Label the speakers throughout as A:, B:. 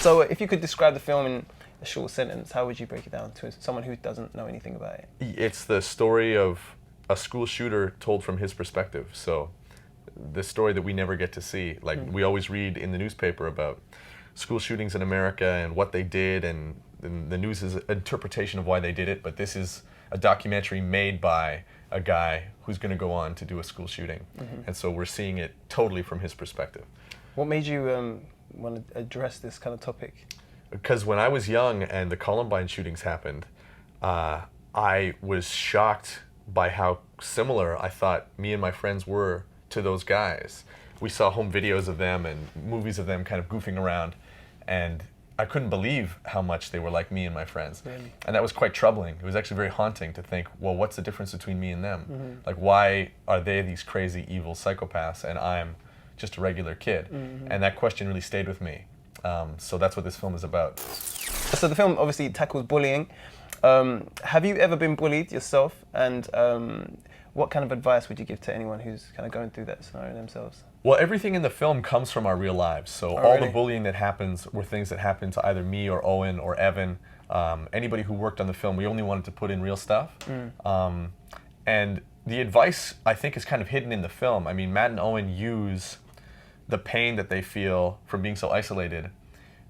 A: So if you could describe the film in a short sentence, how would you break it down to someone who doesn't know anything about it?
B: It's the story of a school shooter told from his perspective. So the story that we never get to see. Like we always read in the newspaper about school shootings in America and what they did, and the news' interpretation of why they did it, but this is a documentary made by a guy who's going to go on to do a school shooting. And so we're seeing it totally from his perspective.
A: What made you want to address this kind of topic?
B: Because when I was young and the Columbine shootings happened, I was shocked by how similar I thought me and my friends were to those guys. We saw home videos of them and movies of them kind of goofing around, and I couldn't believe how much they were like me and my friends.
A: Really?
B: And that was quite troubling. It was actually very haunting to think, well, what's the difference between me and them? Like, why are they these crazy, evil psychopaths and I'm just a regular kid? And that question really stayed with me. So that's what this film is about.
A: So the film obviously tackles bullying. Have you ever been bullied yourself? And what kind of advice would you give to anyone who's kind of going through that scenario themselves?
B: Well, everything in the film comes from our real lives. So all the bullying that happens were things that happened to either me or Owen or Evan. Anybody who worked on the film, we only wanted to put in real stuff. And the advice, I think, is kind of hidden in the film. I mean, Matt and Owen use the pain that they feel from being so isolated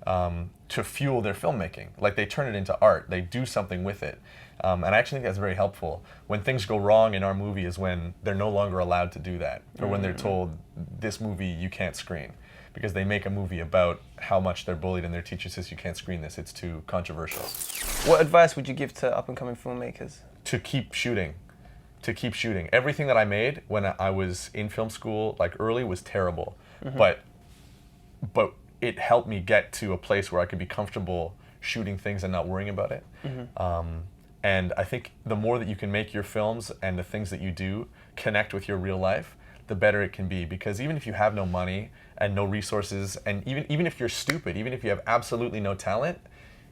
B: to fuel their filmmaking. Like, they turn it into art. They do something with it. And I actually think that's very helpful. When things go wrong in our movie is when they're no longer allowed to do that, or when they're told, this movie you can't screen. Because they make a movie about how much they're bullied and their teacher says you can't screen this, it's too controversial.
A: What advice would you give to up-and-coming filmmakers?
B: To keep shooting. To keep shooting. Everything that I made when I was in film school, like early, was terrible. But it helped me get to a place where I could be comfortable shooting things and not worrying about it. And I think the more that you can make your films and the things that you do connect with your real life, the better it can be. Because even if you have no money and no resources, and even if you're stupid, even if you have absolutely no talent,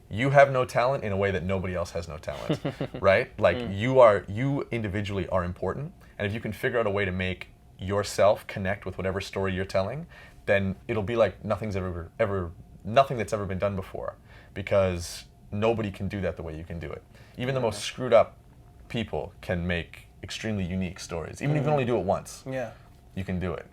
B: you have no talent in a way that nobody else has no talent, right? Like you individually are important, and if you can figure out a way to make yourself connect with whatever story you're telling, then it'll be like nothing that's ever been done before, because nobody can do that the way you can do it. Even the most screwed up people can make extremely unique stories. Even if you only do it once, you can do it.